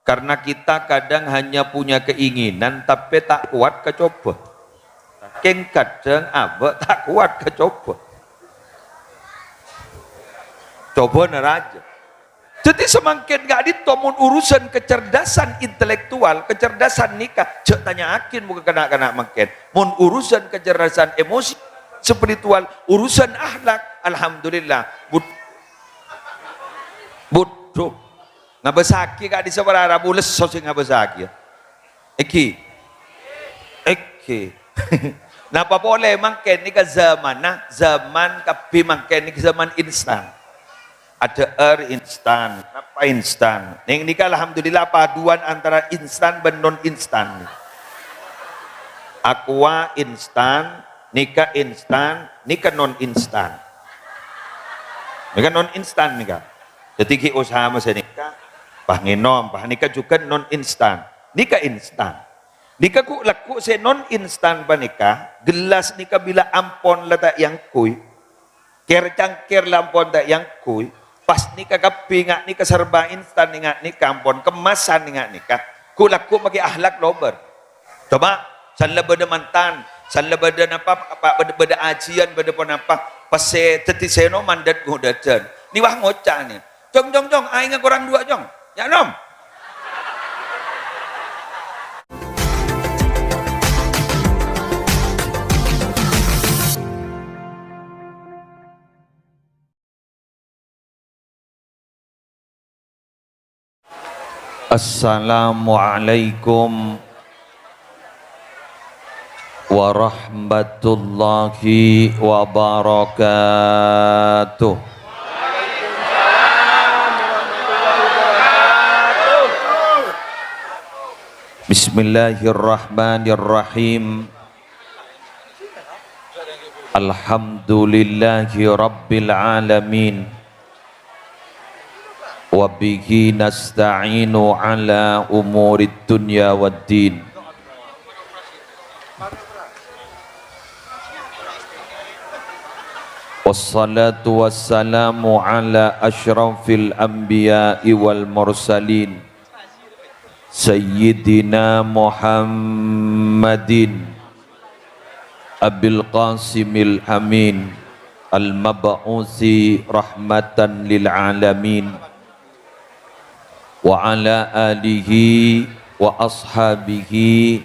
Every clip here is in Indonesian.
Karena kita kadang hanya punya keinginan tapi tak kuat kecoba. Saking kadang abek tak kuat kecoba. Coba neraja. Jadi semakin gak ditomun urusan kecerdasan intelektual, kecerdasan nikah, cek tanya akin bukan kena makin. Mun urusan kecerdasan emosi, spiritual, urusan akhlak, alhamdulillah. Butuh. Ngabesaki gak disebarara bules sosi ngabesaki. Eki. Napa boleh makin ni ke zaman zaman kapi makin ni ke zaman instan. Ada instan, apa instan? Yang ini alhamdulillah paduan antara instan dan non instan. Aqua instan, nikah instan, nikah non instan. Nikah non instan nikah. Jadi usaha masa nikah, pah ngenom, pah nikah juga non instan. Nikah instan. Nikah ku laku se non instan pa nikah, gelas nikah bila ampon lata yang kuy, ker cangkir lampon tak yang kuy. Pas nikah kapi ngak nikah serba instan ngak nikah ampun kemasan ngak nikah ku laku pakai ahlak lober. Coba sanla beda mantan, sanla beda apa beda ajian beda pun apa pase teti seno mandat ngodajan. Ni wah ngocah ni. Jong ai ngak orang dua jong. Ya nom. Assalamualaikum warahmatullahi wabarakatuh. Bismillahirrahmanirrahim. Alhamdulillahi rabbil alamin. Wabihi nasta'inu ala umurid dunya waddin. Wassalatu wassalamu ala ashrafil anbiya'i wal mursalin Sayyidina Muhammadin Abil Qasimil Amin Al-Mab'usi rahmatan lil alamin wa ala alihi wa ashabihi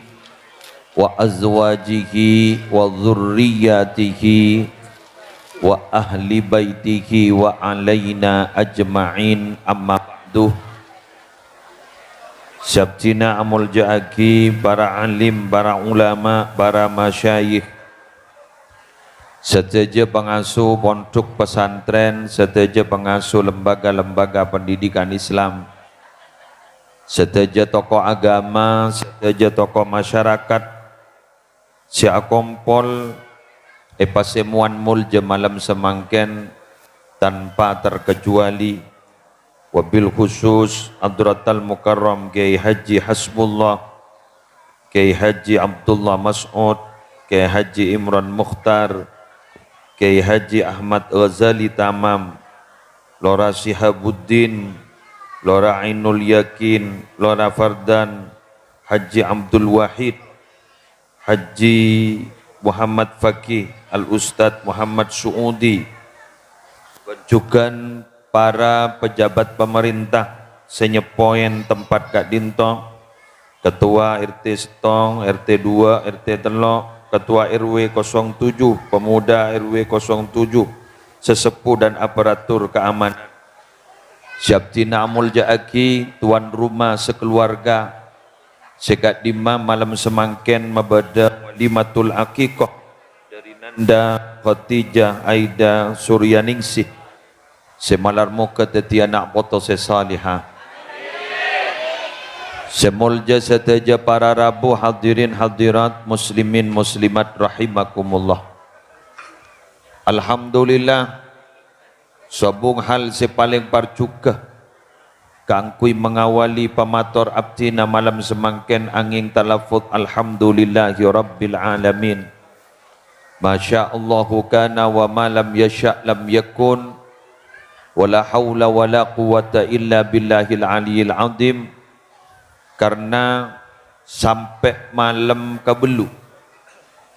wa azwajihi wa dhurriyyatihi wa ahli baitihi wa alaina ajma'in amma ba'du. Syabtina amul ja'aki, para alim, para ulama, para masyayikh, seteja pengasuh pondok pesantren, seteja pengasuh lembaga-lembaga pendidikan Islam, seteja tokoh agama, seteja tokoh masyarakat, sia kompol epasemuan mulja malam semangken tanpa terkecuali, wabil khusus Hadratal Mukarram Kiai Haji Hasbullah, Kiai Haji Abdullah Mas'ud, Kiai Haji Imran Mukhtar, Kiai Haji Ahmad Ghazali Tamam, Lora Sihabuddin, Lora Ainul Yakin, Lora Fardan, Haji Abdul Wahid, Haji Muhammad Fakih, Al-Ustadz Muhammad Suudi, juga para pejabat pemerintah senyepoyen tempat Kak Dinto, Ketua RT Setong, RT 2, RT Telok, Ketua RW 07, Pemuda RW 07, Sesepuh dan aparatur keamanan, Syabtina Amul Ja'aki, tuan rumah sekeluarga, Sekat Dima malam semangken mabada walimatul akikoh dari Nanda Khadijah Aida Suryaningsih, semalar muka teti anak poto sesalihah. Semulja seteja para rabu hadirin hadirat muslimin muslimat rahimakumullah. Alhamdulillah, sabung hal sepaling parcukah kangkui mengawali pamator abdina malam semangken angin talafut alhamdulillahi rabbil alamin. Masya Allahu kana wa malam yasha' lam yakun, wala hawla wala quwata illa billahil aliyil azim. karena sampai malam kebelu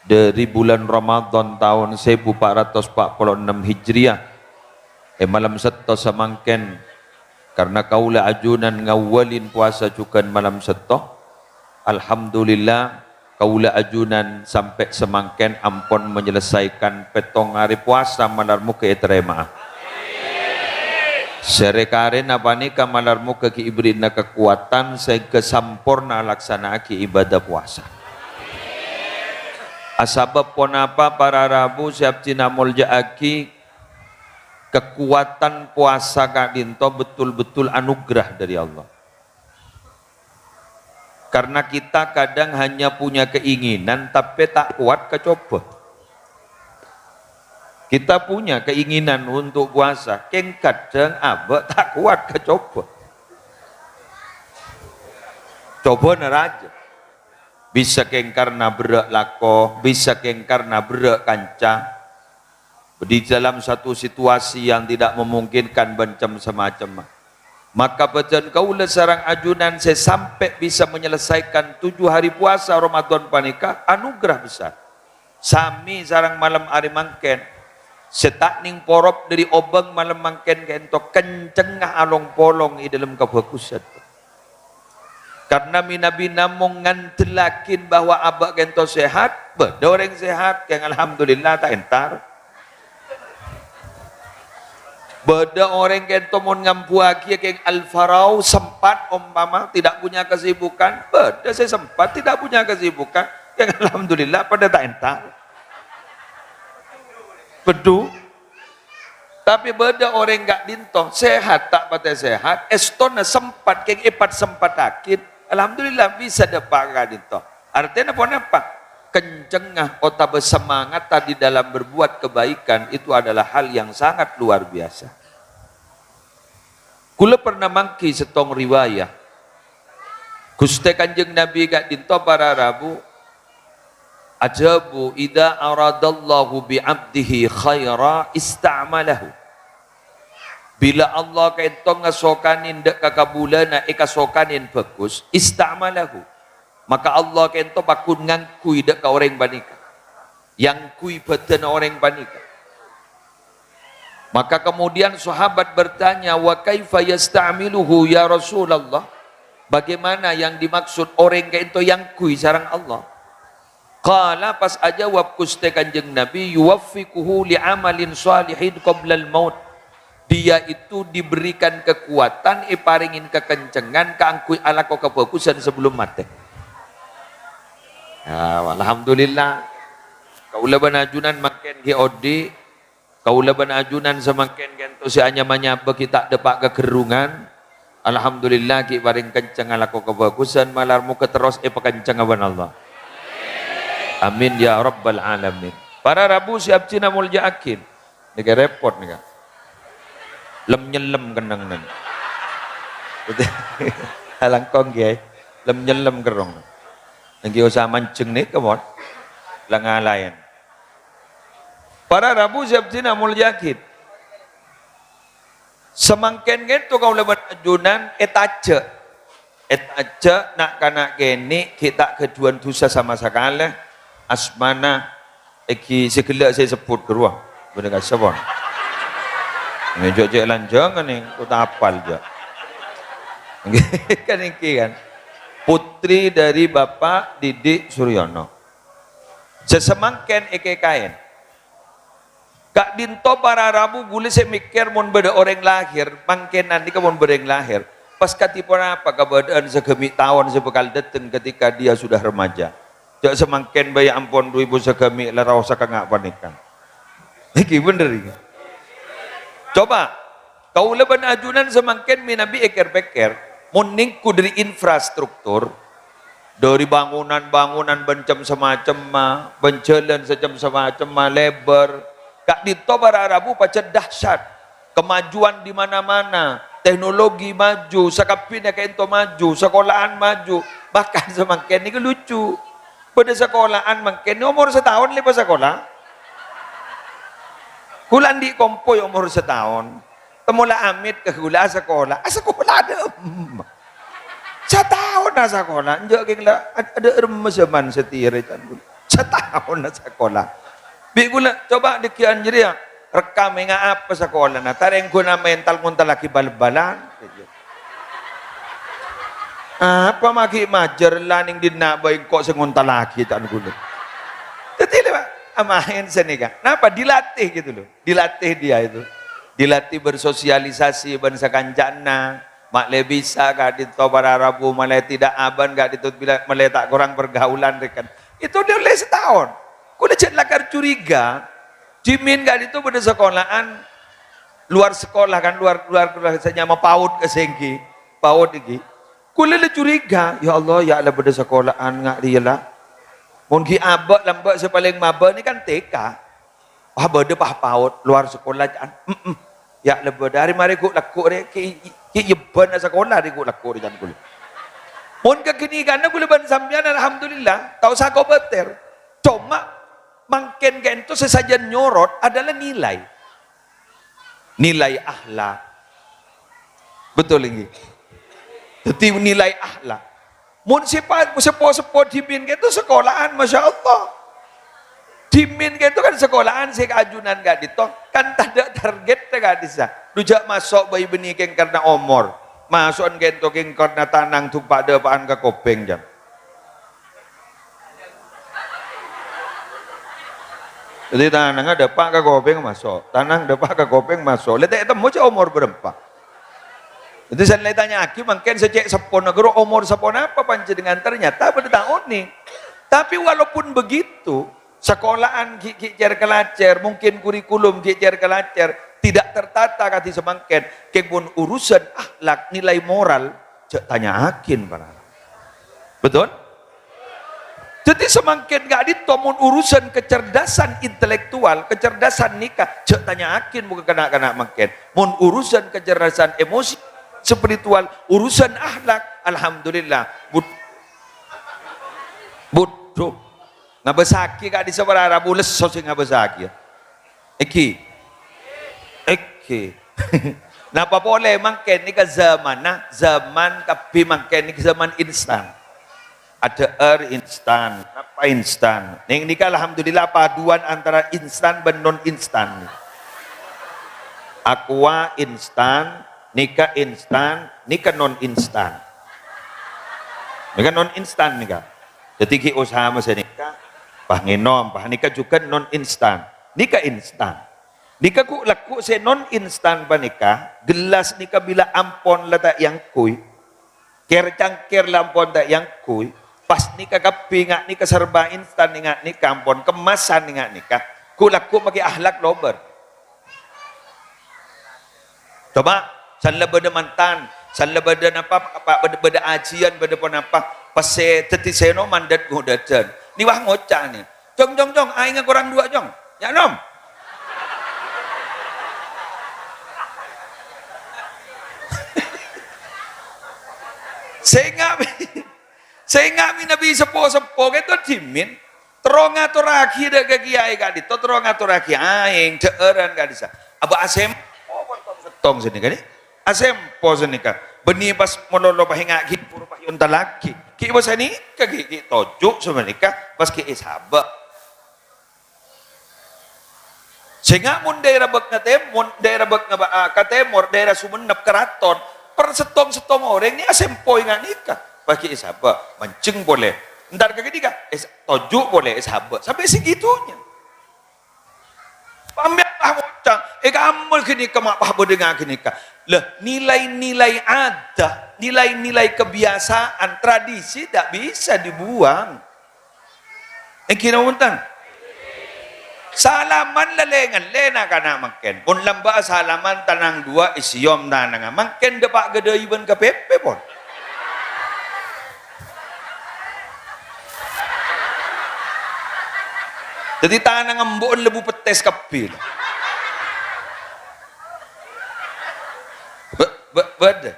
dari bulan Ramadan tahun 1446 Hijriah malam seto semangken karena kaula ajunan ngawalin puasa cukan malam seto, alhamdulillah kaula ajunan sampai semangken ampun menyelesaikan petong hari puasa malarmu ke terima serekaren apa nika malarmu ke ibrina kekuatan sehingga sampurna laksana ki ibadah puasa. Asabab pon apa para Rabu siap cina mulja aki kekuatan puasa kadinto betul-betul anugerah dari Allah. Karena kita kadang hanya punya keinginan tapi tak kuat kecoba. Kita punya keinginan untuk puasa, keng kadang abek tak kuat kecoba. Coba neraja. Bisa keng karena berak lako, bisa keng karena berak kanca. Di dalam satu situasi yang tidak memungkinkan bencam semacam. Maka bejan kaula sarang ajunan saya sampai bisa menyelesaikan 7 hari puasa Ramadan panika anugerah besar. Sami sarang malam hari mangken. Setakning porop dari obeng malam mangken kento kencengah along polong di dalam kebagusan. Karena minabina mengantelakin bahwa abak kento sehat, beda orang sehat, yang alhamdulillah tak entar. Beda orang kento mau ngampu lagi yang al-farau sempat umpama tidak punya kesibukan, beda saya sempat tidak punya kesibukan, yang alhamdulillah pada tak entar. Bedu. Tapi beda orang enggak dinto sehat tak pada sehat, estona sempat keng epat sempat akid. Alhamdulillah bisa dapat dinto. Artinya apa? Kencengah otak bersemangat tadi dalam berbuat kebaikan itu adalah hal yang sangat luar biasa. Kula pernah mangki setong riwayah. Gusti Kanjeng Nabi gak dinto para Rabu. Ajabu idza aradallahu bi 'abdihi khaira ista'malahu. Bila Allah kaitong ngasokanin dek kakabulana ikasokanin bagus ista'malahu. Maka Allah kaito bakun ngangkui dek ka orang banika. Yang kui badan orang banika. Maka kemudian sahabat bertanya, wa kaifa yasta'miluhu ya Rasulullah? Bagaimana yang dimaksud orang kaito yang kui sarang Allah? Qala pas aja wab kuste Kanjeng Nabi yuwaffiquhu li'amalin salihin qabla al-maut. Dia itu diberikan kekuatan, paringin kekencengan, keangkui alako kebagusan sebelum mati. Ya, alhamdulillah. Kaula banajunan makin GOD, kaula banajunan semakin kento si anya manyaba kita depak kegerungan. Alhamdulillah ki paring kenceng alako kebagusan malarmu keteros pekenceng aban Allah. Amin ya rabbal alamin. Para Rabu siap cina mulja akin. Nika repot nika. Lem nyelem kenang nan. Halang kong kiai. Lem nyelem kerong. Nagi usah mancing nih kemot. Langalayan. Para Rabu siap cina mulja akin. Semangken gitu kau lebat ajunan etaje. Etaje nak kanak geni kita keduan dosa sama sekali. Asmana iki segala saya sebut keruah bener gak sebon ngejok jek lanjangan nih aku tak apal je kan iki kan putri dari Bapak Didik Suryono sesemangken eke kain Kak dinto para Rabu boleh saya mikir mon beda orang lahir mangken nanti ke mon bereng lahir pas katipun apa keberadaan segemi tahun sebekal datang ketika dia sudah remaja. Jak semangken bayi ampun 2000 segami lerau sakangak panikan. Iki bener iki. Coba kau leban ajunan semangken minabi eker-beker muningku dari infrastruktur dari bangunan-bangunan bencam semacam benjalan secam semacam lebar kak dito para Arabu pacet dahsyat kemajuan di mana-mana teknologi maju sakapinnya kayak itu maju sekolahan maju bahkan semangken ini lucu. Pada sekolahan mungkin umur setahun lepas sekolah. Kulan di kompoy umur setahun. Temula amit ke gula sekolah. Sekolah ada. Setahun na sekolah, njok lah ada remeseman setir itu. Setahun na sekolah. Bi gula coba dikian jadi ya rekam nga apa sekolah na tareng ko na mental nguntal laki bal-balan. Apa maki majar laning dina baik kok senguntal laki tan gula. Jadi lah amahin senika. Kenapa dilatih gitu loh. Dilatih dia itu. Dilatih bersosialisasi bangsa kancana. Mak le bisa gak dito para Rabu malai tidak aban gak ditut bila malai tak kurang pergaulan rekan. Itu dia oleh setahun. Kuda cek lakar curiga. Jimin gak dito pada sekolahan luar sekolah kan luar saja mau paut ke sengki paut iki. Kuda le curiga ya Allah ya Allah pada sekolahan ngak dia lah. Mungkin abak lambat sepaling maba ni kan TK. Wah beda pah paut luar sekolah kan. Ya lebih dari mari ku laku re ki yeban sekolah di ku laku di kan ku. Mun kekini kan ku leban sampean alhamdulillah tau sako beter. Cuma mungkin kan itu sesajen nyorot adalah nilai. Nilai akhlak. Betul lagi. Jadi nilai akhlak. Mun sepo dimin gitu sekolahan Masya Allah. Dimin gitu kan sekolahan si keajunan gak ditong kan tak ada target gak bisa rujak masuk bayi benih keng karena omor masuk gitu keng karena tanang tumpak depan ke kopeng jam jadi tanang ada pak ke kopeng masuk tanang depan ke kopeng masuk letak itu mau umur berapa jadi saya tanya aki mungkin secek sepon negara umur sepon apa panci dengan ternyata pada tahun nih tapi walaupun begitu sekolahan kicer kelacer mungkin kurikulum kicer kelacer tidak tertata kati semangken kebun urusan akhlak nilai moral cek tanya akin para betul jadi semangken gak ditomun urusan kecerdasan intelektual kecerdasan nikah cek tanya akin bukan kena mangken mun urusan kecerdasan emosi spiritual urusan akhlak alhamdulillah butuh ngabesaki kak di seberapa bules sosi ngabesaki eki napa boleh mangken ni ke zaman zaman kapi mangken ni ke zaman instan ada instan apa instan ning nikah alhamdulillah paduan antara instan dan non instan aqua instan nikah non instan nikah non instan nikah jadi usaha masa nikah Panginom, nikah juga non instan. Nikah instan. Nikah ku laku se non instan pa nikah. Gelas nikah bila ampon lata yang kuy. Ker cangkir lampon tak yang kuy. Pas nikah kapi ngak nikah serba instan ngak nikah ampon kemasan ngak nikah. Ku laku pakai akhlak lober. Coba salah beda mantan, salah beda apa beda ajian beda pon apa. Pase teti seno mandat godajan. Ni wah ngocah ni. Jong, aing kurang dua jong. Ya nom. Sehingga mi nabi sepo gitu dimin. Terong atur lagi dah ke kiai kadi. Terong atur lagi aing ceeran kadi sa. Aba asem. Setong sini kadi. Asem po sini ka. Beni pas mololo pahinga ki puro pahyun talaki. Ki basa ni kaki tojuk semenika pas ki isaba. Sehingga mun daerah bek ngatem, mun daerah bek katemor, daerah Sumenep keraton, per setong orang ni asempoy nga nikah. Pas ki isaba, mancing boleh. Ntar kaki tiga, tojuk boleh isaba. Sampai segitunya. Pambiaklah bocah, kamu kini kemak pahbo dengan kini ka. Lah nilai-nilai ada, nilai-nilai kebiasaan, tradisi tak bisa dibuang. Kinauntan. Salaman lalengan lena kana makken. Pun lamba salaman tanang dua isyom tanang. Makken depak gede iban ke pepe pun. Jadi tanang ambon lebu petes kapil. Beda.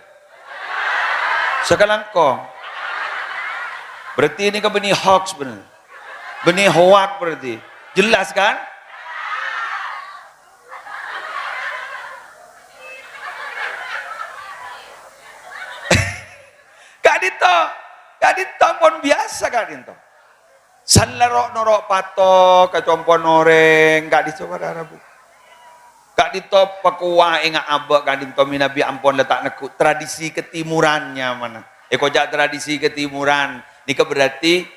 Sekarang kong. Berarti ini kan benih hoax benar. Benih hoax berarti. Jelas kan? Kak Dito Kadin tampon biasa kadin to. Sanlarok norok patok kacompon noreng kadin saudara Bu. Kadin to pakuwa inga abak kadin to minabi ampon letak neku tradisi ketimurannya mana. Kojak tradisi ketimuran nika berarti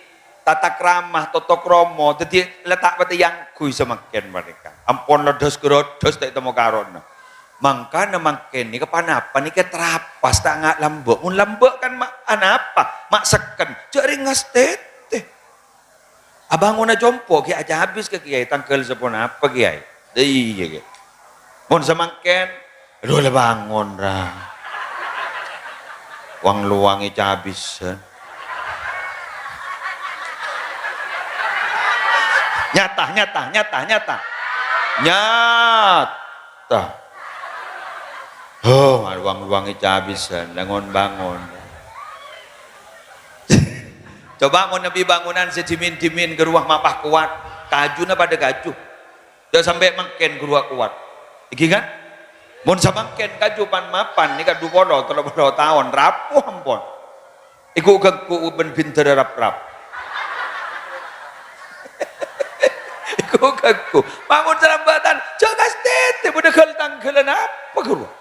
tata kramah toto kromo jadi letak batu yang kui semakin mereka. Ampon ledos gerodos tak temu karona. Mangka nemakin ni kepanapa ni keterapas tak ngak lambek mun lambek kan mak anapa mak seken cari ngastete abang una jompo ki aja habis ke kiai tangkel sepon apa kiai iya mun semangken aduh le bangun ra wang luangi habis nyata oh, ruang-ruang itu habisan, bangun. Coba mau nabi bangunan sedimin-dimin ke ruang mapah kuat, kajuna pada kaju. Jangan sampai makin ke ruang kuat. Iki kan? Mun samangken kaju pan mapan ni kadu polo 30 tahun rapuh ampun. Iku ku ben pinter rap-rap. Iku ku bangun serambatan, jaga stete pada tanggelan apa ke ruang.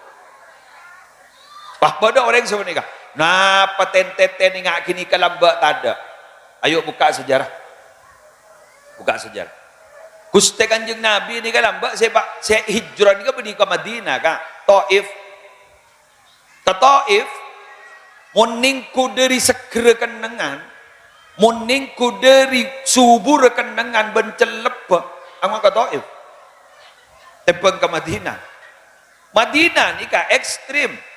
Wah, pada orang sebenarnya. Nah, paten-teten ngak kini kalambak tada. Ayo buka sejarah. Buka sejarah. Gusti Kanjeng Nabi ini kalambak saya hijrah ini pergi ke Madinah kak. Taif. Ke Taif muningku dari segera kenengan. Muningku dari subur kenengan bencelep. Angka ke Taif. Tebang ke Madinah. Madinah ini kak ekstrim.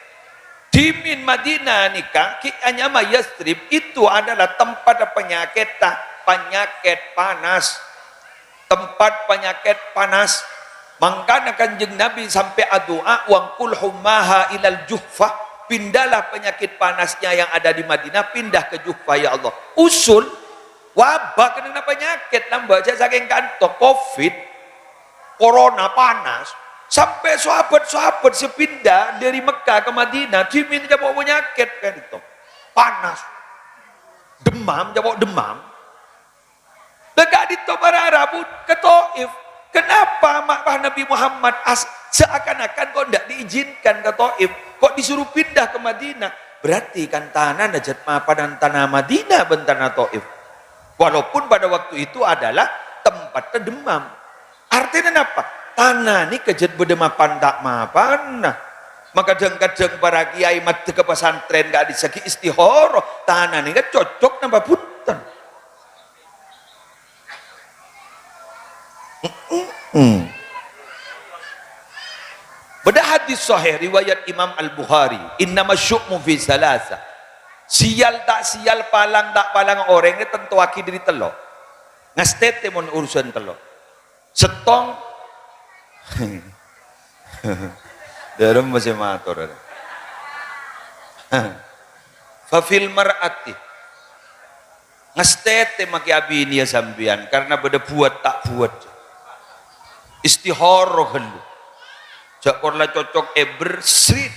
Dimin Madinah nikah hanya Yastrib itu adalah tempat penyakit panas, tempat penyakit panas. Mangkana Kanjeng Nabi sampai doa wangkul humaha ilal Juhfah, pindahlah penyakit panasnya yang ada di Madinah pindah ke Juhfah ya Allah. Usul wabah kena penyakit nambah saking kantor Covid, corona panas. Sampai sahabat-sahabat sepindah dari Mekah ke Madinah, dimin jabok penyakit kan itu. Panas. Demam, jabok demam. Dekat itu para Arab ke Taif. Kenapa makbah Nabi Muhammad seakan-akan kok tidak diizinkan ke Taif, kok disuruh pindah ke Madinah? Berarti kan tanah Najat Mapa dan tanah Madinah ben tanah Taif. Walaupun pada waktu itu adalah tempat demam. Artinya apa? Tanah ni kejut berdemapan tak mapan. Maka kadang-kadang para kiai mat ke pesantren gak disegi istihoro. Tanah ni kan cocok nambah punten. Beda hadis sahih riwayat Imam Al-Bukhari. Innama syu'mu fi salasa. Sial tak sial, palang tak palang orang ni tentu aki diri telo. Ngastete mon urusan telo. Setong dalam masih matur. Fafil mar'ati ngastete maki abini ya sambian karena beda buat tak buat istihara helu jak korla cocok bersrit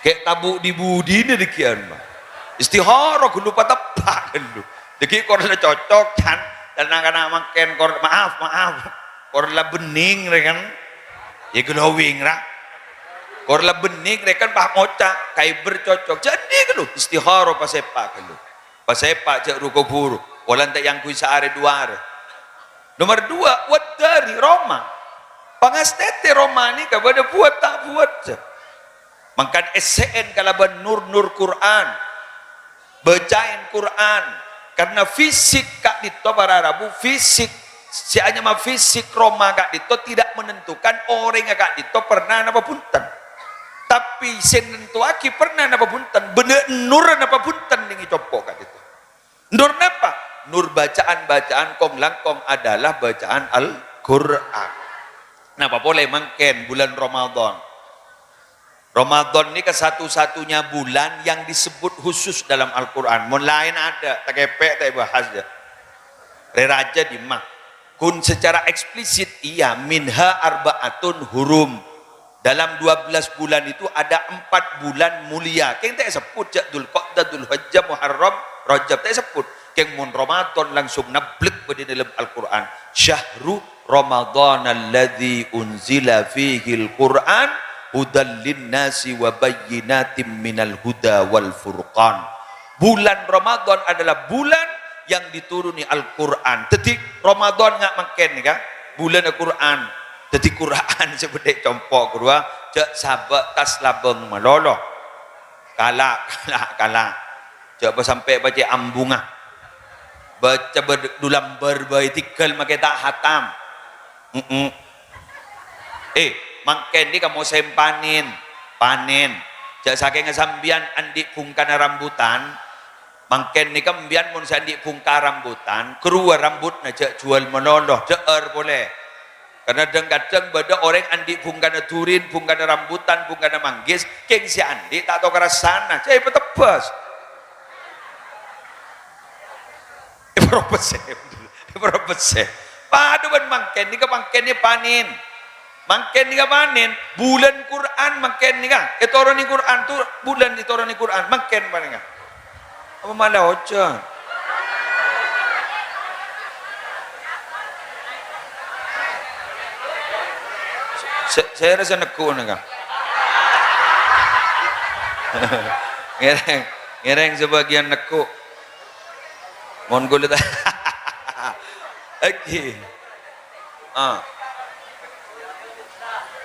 kayak tabuk di budi ni dekian mah istihara helu patah helu deki korla cocok kan dan anak-anak makan maaf korla bening rekan ya glowing ra korla bening rekan pak moca kai bercocok jadi kalau istihara pasepak kalau pasepak jak ruko guru walan tak yang kui saare duare nomor 2 wat dari Roma pangastete Roma ni kepada buat tak buat mangkan SCN kalaban nur Quran bacain Quran karena fisik kak dito para Rabu fisik si hanya mah fisik Roma kak dito tidak menentukan orang kak dito pernah napa punten tapi sen nentuaki pernah napa punten bener nur napa punten dengan copo kak dito nur napa nur bacaan kong langkong adalah bacaan Al-Quran napa boleh mangken bulan Ramadan ini ke satu-satunya bulan yang disebut khusus dalam Al-Quran. Mun lain ada, tak kepek, tak bahas je. Raja di mah. Kun secara eksplisit, iya, minha arba'atun hurum. Dalam 12 bulan itu ada 4 bulan mulia. Keng tak sebut jak Dzulqa'dah, Dzulhijjah, Muharram, Rajab tak sebut. Keng mun Ramadan langsung nablek pada dalam Al-Qur'an. Syahrul Ramadan alladzi unzila fihi al-Qur'an hudal linnasi wa bayyinatin minal huda wal furqan. Bulan Ramadan adalah bulan yang dituruni Al-Qur'an. Tetik Ramadan ngak makan ni kan? Bulan Al-Qur'an. Jadi Quran seperti compok kedua, cak sahabat tas labeng meloloh, kalah. Cak sampai baca ambungah, baca berdulam berbaitikal makai tak hatam. Makan ni kamu panen. Cak saking sambian andi pungkana rambutan, makan ni kambian mun sandi pungka rambutan, keluar rambut na cak jual meloloh, cak boleh. Karena kadang-kadang bada orang andi bungkana turin, bungkana rambutan, bungkana manggis, keng si andi tak tahu ke arah sana, cai petebas. Berapa sih? Paduan mangken ni ka mangken ni panin. Mangken ni ka panin, bulan Quran mangken ni ka. Itu orang ni Quran tu bulan itu orang ni Quran mangken panin ka. Apa malah oca? Saya rasa nekuk ni kan. Ngereng sebagian nekuk. Mohon gula tak. Okey.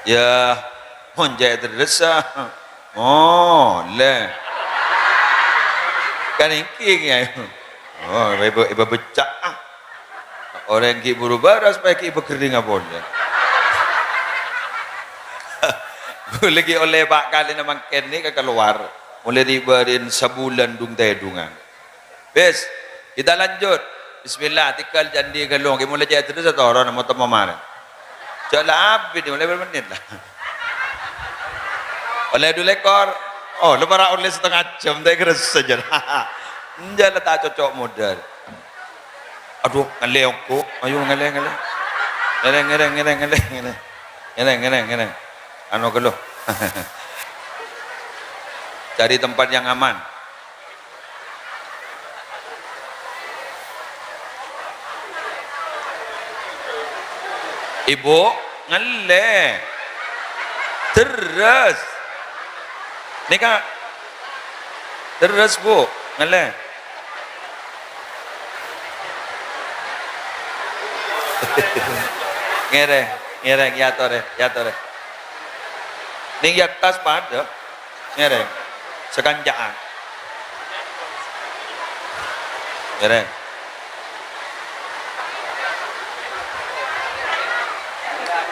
Ya, mohon jaya terdesak. Oh, le. Kan ingki ya. Oh, ibu becak. Orang ki buru bara supaya ki berkering apa boleh. Lagi oleh pak kali namang ken ni keluar mulai ribarin sebulan dung tedungan. Bes, kita lanjut. Bismillah, tikal jandi galong. Kita mulai jadi terus atau orang mau temu mana? Jalan abis ni mulai bermenit lah. Oleh dua lekor. Oh, lepas oleh setengah jam tak keras saja. Jalan tak cocok modal. Aduh, ngaleng aku. Ayo ngaleng. Ngereng. Anu geluh. Cari tempat yang aman. Ibu ngale terus ni kak terus bu ngale ngereng ya tore ni atas pada ngereng sekanjaan ngereng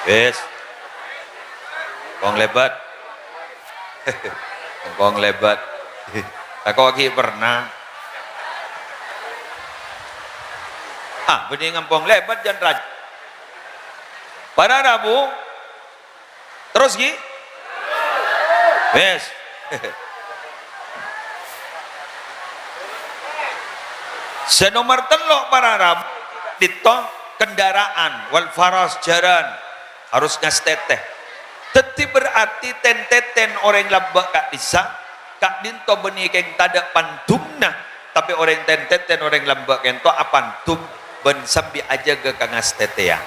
yes kong lebat kong lebat aku lagi pernah bening kong lebat jangan raj pada Rabu terus gi yes senomor telok para Rabu dito kendaraan wal faras jaran harus ngasteteh teti berarti ten orang lambak kak bisa kak dinto benih keng tada pantumna tapi orang ten orang lambak kento apantum ben sambi aja ke kangastetea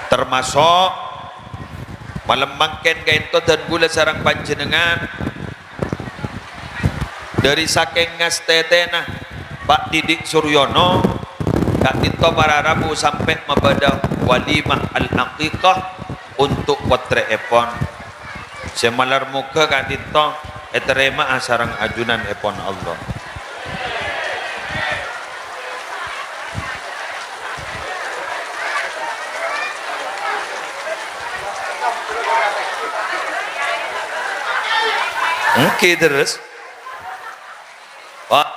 termasuk malam mangken kento dan gula sarang panjenengan dari saking ngastetena Pak Didik Suryono Kak Dinto para Rabu sampai membada walimah al-aqiqah untuk potre epon semalar muka Kak Dinto eterema sarang ajunan epon Allah oke terus Pak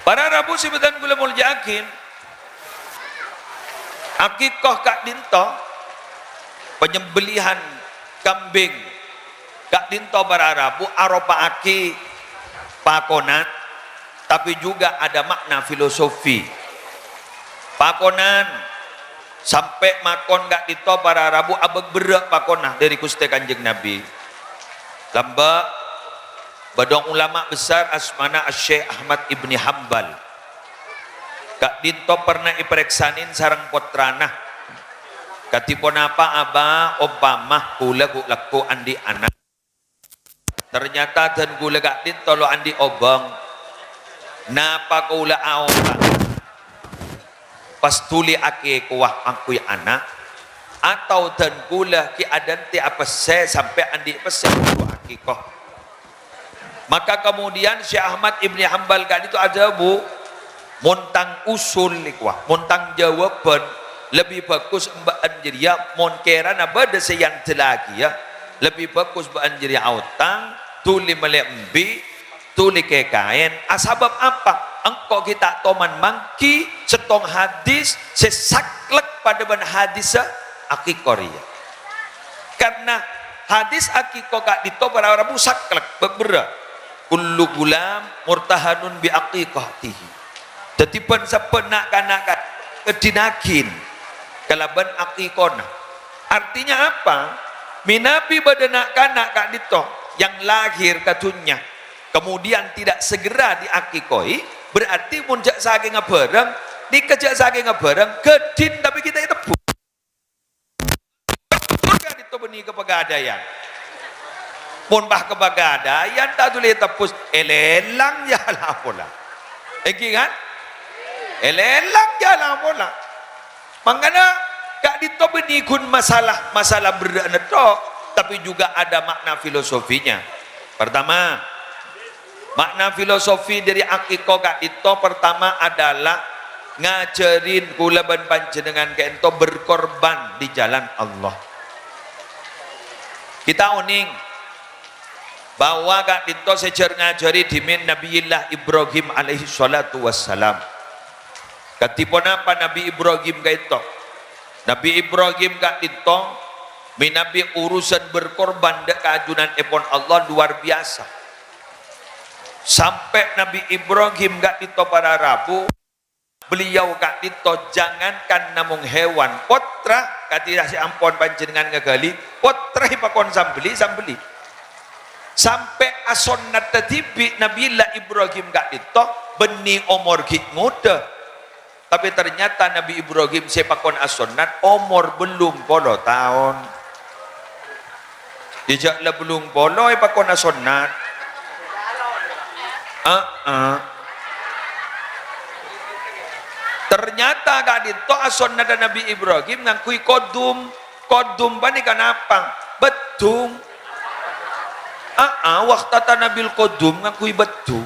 para Rabu sebetan gula mul yakin akikah Kak Dinto penyembelihan kambing Kak Dinto para Rabu aropa aki pakonan tapi juga ada makna filosofi pakonan sampai makon gak dito para Rabu abeg berak pakonah dari Gusti Kanjeng Nabi. Lamba badong ulama besar asmana Syekh Ahmad Ibni Hambal. Kak dito pernah ipereksanin sarang potranah. Katipon apa aba obama kula laku andi anak. Ternyata dan kula gak dito lo andi obang. Napa kula aoba. Pas tuli ake kuah angkui anak atau dan kula ki adanti apa saya sampai andi pesen ku akikoh. Maka kemudian Syekh Ahmad Ibni Hambal kan itu ada bu montang usul kuah montang jawaban lebih bagus mbak anjiria monkeran apa ada yang lagi ya lebih bagus mbak anjiria autang tuli melembi tuli ke kain asabab apa engkau kita toman mangki setong hadis sesaklek pada ban hadis akikoria karena hadis akiko kak dito para orang saklek berbera kullu gulam murtahanun bi aqiqatihi tetipan sepenak kanak kedinakin kalaban akikona artinya apa minapi badanak kanak kak dito yang lahir katunya kemudian tidak segera diakikoi berarti muncak saking ngebareng dikejak saking ngebareng kedin tapi kita itu bukan itu benih kepegadaian munbah kepegadaian tak boleh tepus elelang ya lah pola iki kan elelang ya lah pola makanya gak ditobenigun masalah berdana tok tapi juga ada makna filosofinya. Pertama makna filosofi dari akikoh kak itu pertama adalah ngajarin kula ban panjenengan kento berkorban di jalan Allah. Kita uning bahwa kak itu sejar ngajari dimin Nabiullah Ibrahim alaihi salatu wassalam. Katipun apa Nabi Ibrahim kak itu? Nabi Ibrahim kak itu minabi urusan berkorban dek keajunan epon Allah luar biasa. Sampai Nabi Ibrahim gak dito para Rabu beliau gak dito jangankan namung hewan potra katira si ampon panjenengan ngegali potra hipakon sambeli sampai asonnat tetibi Nabiullah Ibrahim gak dito beni omor git muda tapi ternyata Nabi Ibrahim sepakon asonnat omor belum polo tahun dijaklah belum polo hipakon asonnat ternyata gak dito ason nada Nabi Ibrahim ngakui kodum bani kenapa betung waktu Nabil kodum ngakui betung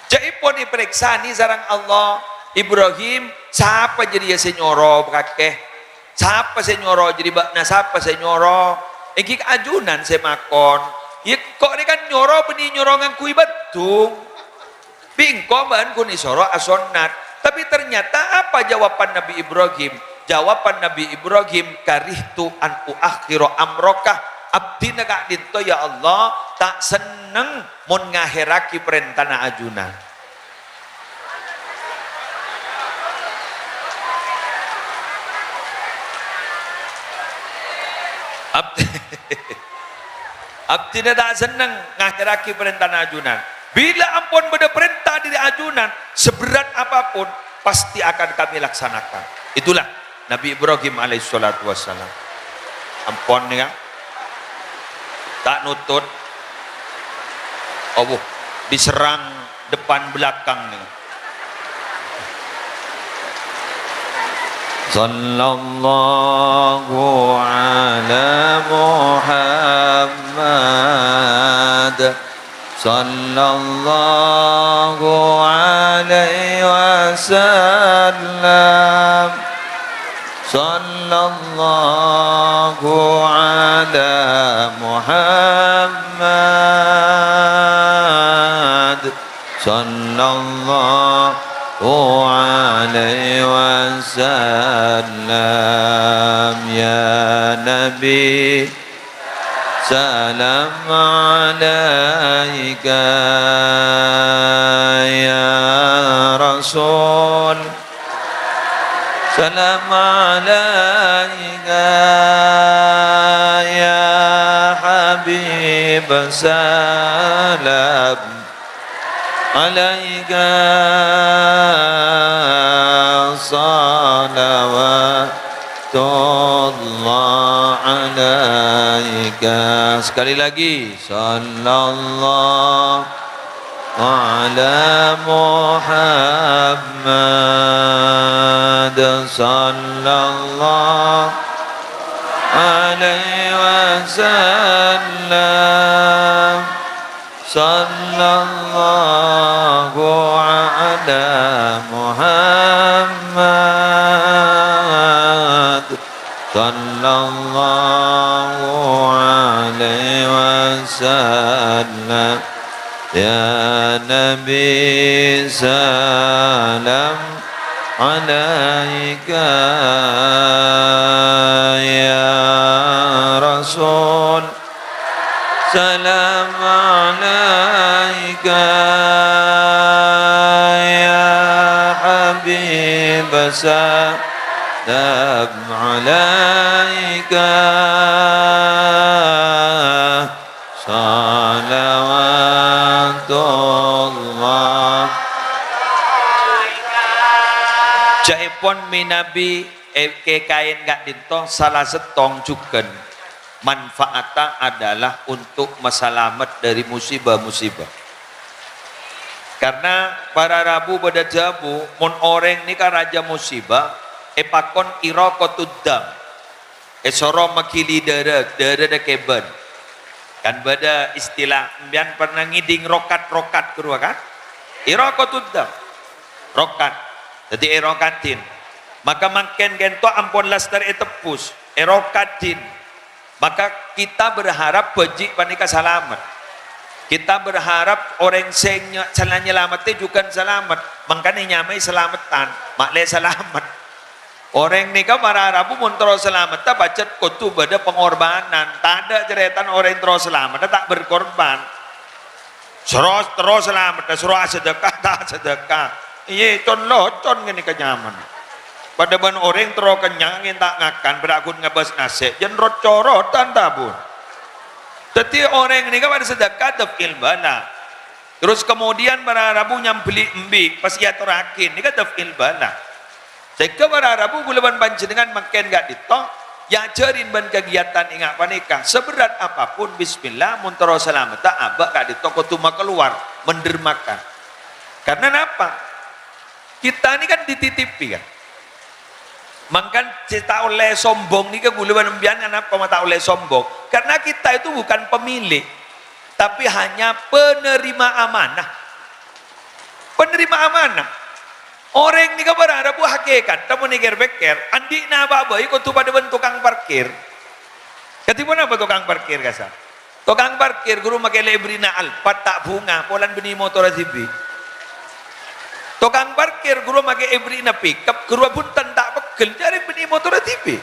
jadi pun diperiksa nih sarang Allah Ibrahim siapa jadi ya senyoro kakek siapa senyoro jadi bakna siapa senyoro iki ajunan semakon ya kok ini kan nyoro beni nyoro ngakui betung bingko ban kun isoro asonnat tapi ternyata apa jawaban Nabi Ibrahim jawaban Nabi Ibrahim karihtu an uakhiro amrokah abdina kak dinto ya Allah tak seneng mun ngahiraki perintana ajunan abdina tak seneng ngahiraki perintana ajunan. Bila ampun beda perintah dari ajunan seberat apapun pasti akan kami laksanakan. Itulah Nabi Ibrahim alaihissalatu wassalam. Ampun ya. Tak nutut. Oh, diserang depan belakang nih. Sallallahu ala Muhammad sallallahu alaihi wasallam sallallahu ala Muhammad sallallahu alaihi wasallam ya Nabi salam alaika ya Rasul salam alaika salam alaika salawatullah alaika. Sekali lagi, sallallahu ala Muhammad sallallahu alaihi wasallam sallallahu ala Muhammad sallallahu alaihi wasallam. Ya Nabi salam alaika, ya Rasul salam alaika, ya Habib salam alaika, salawatullah. Jaipun minabi ke kain gak dinto salah setong juken manfaatnya adalah untuk mesalamet dari musibah-musibah. Karena para rabu pada jabu mon orang ni kan raja musibah epakon irokotudam esoro makili dada keben kan pada istilah mbian pernah ngiding rokat kurwa kan irokotudam rokat jadi erokatin maka makin gento ampun laster etepus erokatin. Maka kita berharap bejik panika selamat. Kita berharap orang seng salah nyelamatnya juga selamat. Makanya nyamai selamatan, makle selamat. Orang nika para Arabu mun terus selamat, tak baca kutu pada pengorbanan. Tak ada ceretan orang terus selamat, tak berkorban. Terus selamat, suruh sedekah, tak sedekah. Iya, con gini kenyaman. Pada ban orang terus kenyang tak ngakan berakun ngebas nasi jenrot corotan tabun. Tapi orang ini kan pada sedekah tafil bala. Terus kemudian para Arabu nyambeli embi pas ia terakin ini kan tafil bala. Jika para Arabu gulaban panjenengan makin gak ditok ya ajarin ban kegiatan ingat panika seberat apapun bismillah muntaro selamat tak abak gak ditok tuma keluar mendermakan. Karena apa? Kita ini kan dititipi kan. Makan kita oleh sombong ni ke guluan embian kenapa mata oleh sombong? Karena kita itu bukan pemilik, tapi hanya penerima amanah. Penerima amanah. Orang ni ke berada bu hakikat, tamu ni gerbeker, andi na babai ikut tu pada bentuk tukang parkir. Ketipu apa tukang parkir kasar? Tukang parkir guru makai lebrina alpat tak bunga, polan beni motor zibi. Tukang parkir guru makai ebrina pickup, guru pun tak pekel dari beni motor TV.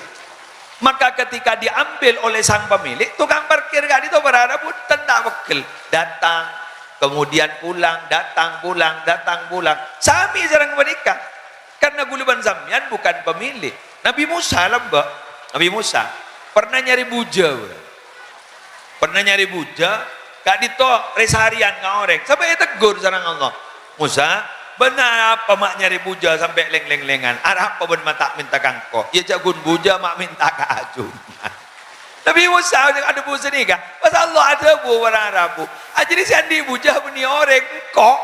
Maka ketika diambil oleh sang pemilik, tukang parkir gak itu berada pun tak pekel. Datang, kemudian pulang, datang pulang. Sami jarang menikah. Karena guluban zamian bukan pemilik. Nabi Musa lembak. Nabi Musa pernah nyari buja. Gak ditok resarian ngorek. Sampai tegur sarang Allah. Musa, benar apa mak nyari buja sampai leng-lengan? Arah apa ben mata minta kangko? Ya jagun buja mak minta ke ajun. Nabi Musa ada buja ni kan? Pas Allah ada bu orang Arabu. Jadi si andi buja beni orang kok.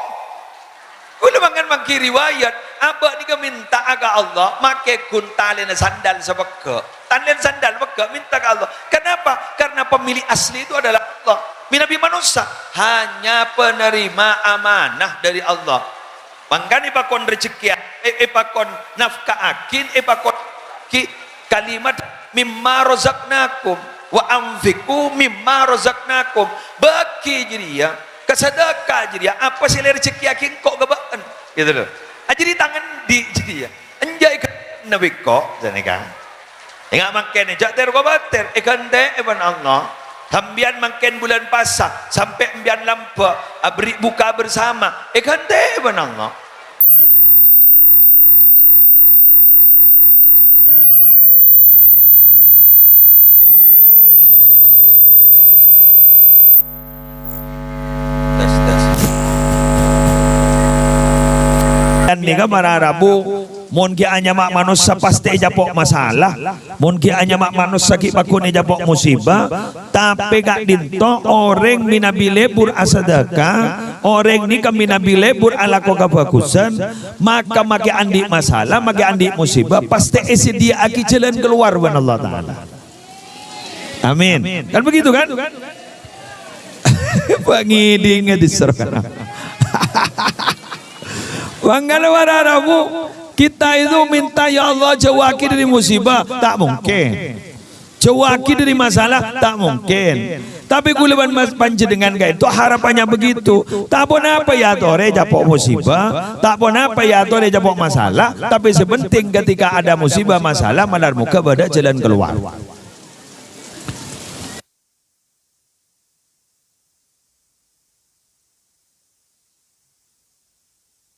Kula mangan mangki riwayat. Abak ni minta aga Allah make kun talen sandal sebeke. Talen sandal beke minta ke Allah. Kenapa? Karena pemilik asli itu adalah Allah. Nabi manusia hanya penerima amanah dari Allah. Mangkani pakon rezeki, pakon nafkah akin, pakon ki kalimat mimma rozaknakum wa anfiku mimma rozaknakum. Bagi jiria, kesedekah jiria, apa sih rezeki akin kok gabakan? Gitu loh. Jadi tangan di jiria, enjai ke nabi kok, jadi kan? Ingat makan ni, jatuh kau bater, ikan teh, iban Allah. Hambian makin bulan pasang sampai ambian lampa beri buka bersama kan teh Allah. ni ka mararabu mon ki anya mak manusia pasti japok masalah mon ki anya mak manusia sakit bakun japok musibah tapi gak dinto orang minabile bur asadaka orang ni kami nabile bur ala ko kabagusan maka maki andi masalah maki andi musibah pasti isi dia aki jalan keluar wan Allah taala. Amin. Kan begitu kan? Pangiding diserang. Wanggala wararabu kita itu minta ya Allah jauhki dari musibah tak mungkin. Jauhki dari masalah tak mungkin. Tapi kuleban mas panjenengan kayak itu harapannya begitu. Tak pun apa ya tore japok musibah, tak pun apa ya tore japok masalah. Tapi sepenting ketika ada musibah masalah malar muka pada jalan keluar.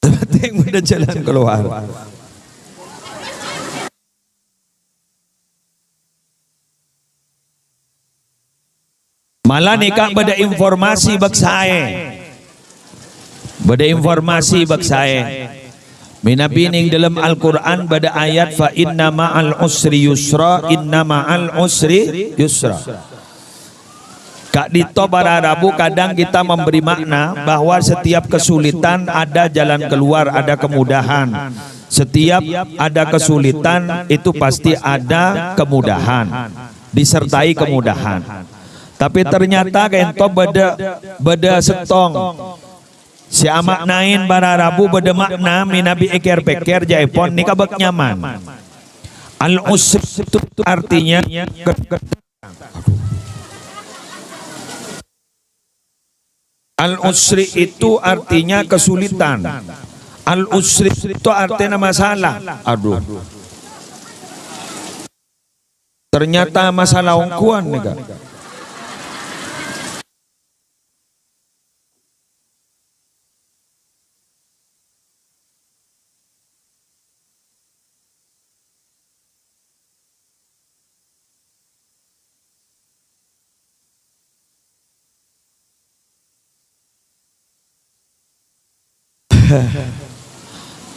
Penting pada jalan keluar. Malah nikah pada informasi bak saya. Pada informasi bak saya. Minabining dalam Al-Quran pada ayat fa inna ma'al usri yusra inna ma'al usri yusra. Kak Dito Bararabu kadang kita memberi makna bahwa setiap kesulitan ada jalan keluar, ada kemudahan. Setiap ada kesulitan itu pasti ada kemudahan, disertai kemudahan. Tapi ternyata kento beda setong. Si amak nain Bararabu beda makna minabi eker peker jaipon nikah bak nyaman. Al-usri itu artinya Al-usri itu artinya kesulitan. Al-usri itu artinya masalah. Aduh. Ternyata masalah ongkuan nih.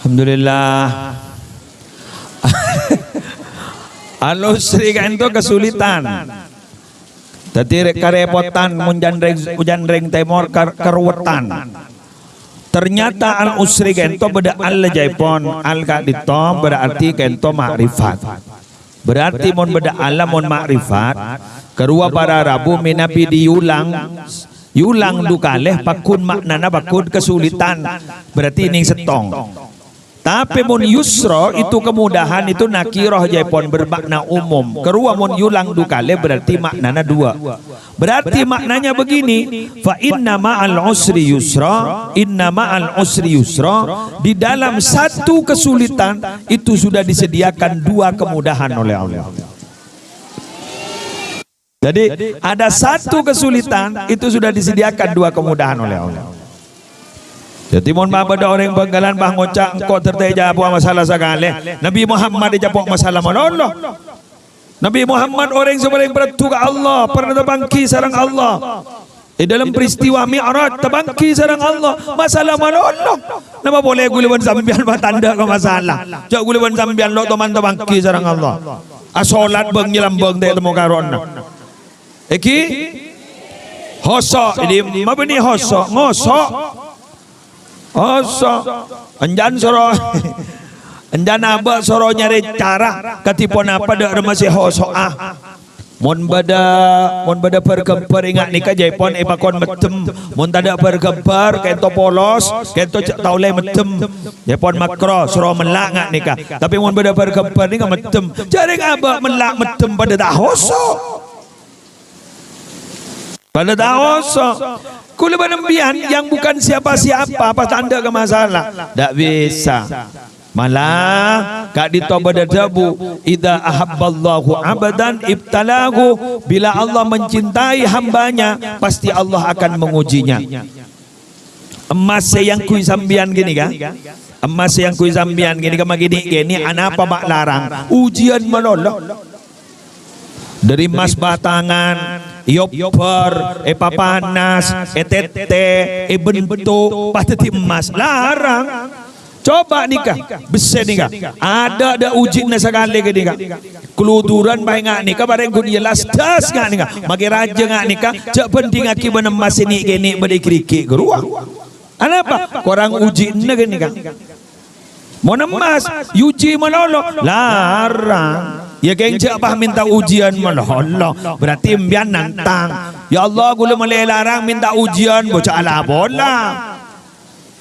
Alhamdulillah. Al-usri kan itu kesulitan. Tadi kerepotan hujan ring temor keruwetan. Ternyata al-usri kan itu beda al-jaipon al-kadito berarti kan itu makrifat. Berarti mon beda alam mon makrifat. Kerua para rabu minapi diulang. Yulang dukaleh pakun maknana pakun kesulitan berarti ini setong. Tapi mun yusra itu kemudahan itu nakiroh jaipon bermakna umum. Kerua mun yulang dukaleh berarti maknana dua. Berarti maknanya begini, fa inna ma'al usri yusra, inna ma'al usri yusra. Di dalam satu kesulitan itu sudah disediakan dua kemudahan oleh Allah. Jadi ada satu kesulitan itu sudah disediakan dua kemudahan oleh Allah. Jadi mohon maaf pada orang Banggalan bah ngocak engkau terteja apa masalah sekali. Nabi Muhammad dijapok masalah mana Allah. Nabi Muhammad orang sebaling beratu ke Allah, pernah terbangki sarang Allah. Dalam peristiwa Mi'raj terbangki sarang Allah. Masalah mana Allah. Nama boleh guliban sambian batanda ke masalah. Jak guliban sambian lo teman terbangki sarang Allah. Asolat bang nyelam bang teh temu karona. Eki hosok jadi apa ni hosok ngosok hosok anjan soro anjan apa soro nyari cara katipon apa dak masih hosok mon bada perkempar ingat nikah jaipon epakon metem mon tada perkempar kento polos kento cak taulai metem jaipon makro soro melak ngak nikah tapi mon bada perkempar nikah metem jaring apa melak metem pada dah hosok pada daoso kula banembian yang bukan siapa-siapa apa tanda ke masalah tak bisa malah kak ditoba dadabu idza ahabballahu abadan ibtalahu bila Allah mencintai hambanya pasti Allah akan mengujinya. Emas yang kui sambian gini kan emas yang kui sambian gini kan gini anapa mak larang ujian melolo dari emas batangan yopor, papanas, tete, bentuk, pasti emas larang. Coba nikah, besar nikah. Ada uji na sekali ke nikah. Keluturan baik ngak nikah, bareng kun jelas das ngak nikah. Maki raja ngak nikah, cak penting aki menemas ini gini berikrik ke ruang. Kenapa? Korang uji na ke nikah. Mau nemas, uji melolo, larang. Ya geng cak bah minta ujian melolo, berarti mbian nantang. Ya Allah, gula malay larang minta ujian, bocah ala bola.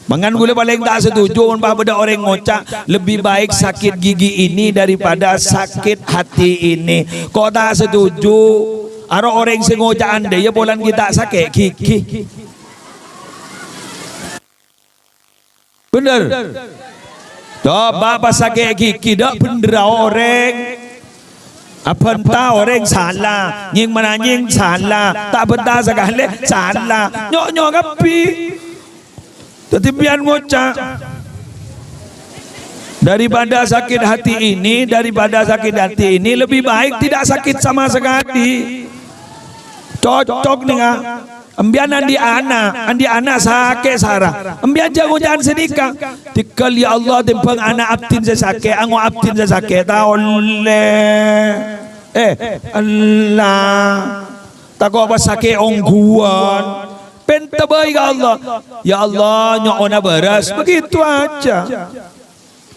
Mangan gula paling tak setuju pada orang ngocak lebih baik sakit gigi ini daripada sakit hati ini. Kau tak setuju? Ada orang yang ngocak anda ya bolan kita sakit gigi. Bener. Coba pas sakit gigi dak bener orang. Apa entah orang salah, nying mana nying salah, tak benar sekali salah. Nyok kapi. Tapi biar ngocak daripada sakit hati ini, lebih baik tidak sakit sama sekali. Cocok nih ngah. Ambian andi anak sakit sarah. Ambian jangan jangan sedikah. Tikal ya Allah tempeng anak abtin sakit, ango abtin sakit. Oleh. Allah. Tak apa sakit ongguan. Pentabay ka Allah. Ya Allah, nyokona beras. Begitu aja.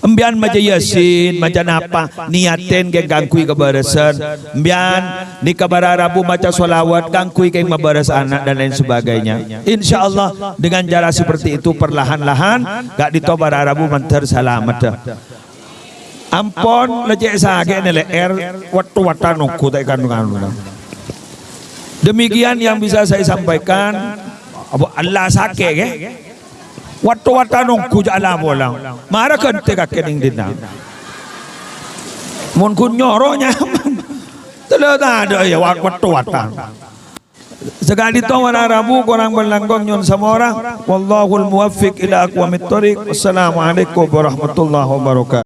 Embian maca Yasin, maca napa, niatin ke gangkui kebarasan. Embian di kabar Rabu maca solawat, gangkui ke mabaras anak dan lain sebagainya. Insya Allah dengan cara seperti itu perlahan-lahan, gak ditobar Rabu mantar selamat. Ampon lecek sage nele watu-watan nungku tak kandungan. Demikian yang bisa saya sampaikan. Allah sakit ke? Watu-watan nungku jala bolang. Mara kente kakening dina. Mun kun nyoronya. Telo ada ya watu-watan. Sekali itu warna Rabu korang berlanggong nyon sama orang. Wallahul muwaffiq ila aqwamit thoriq. Wassalamualaikum warahmatullahi wabarakatuh.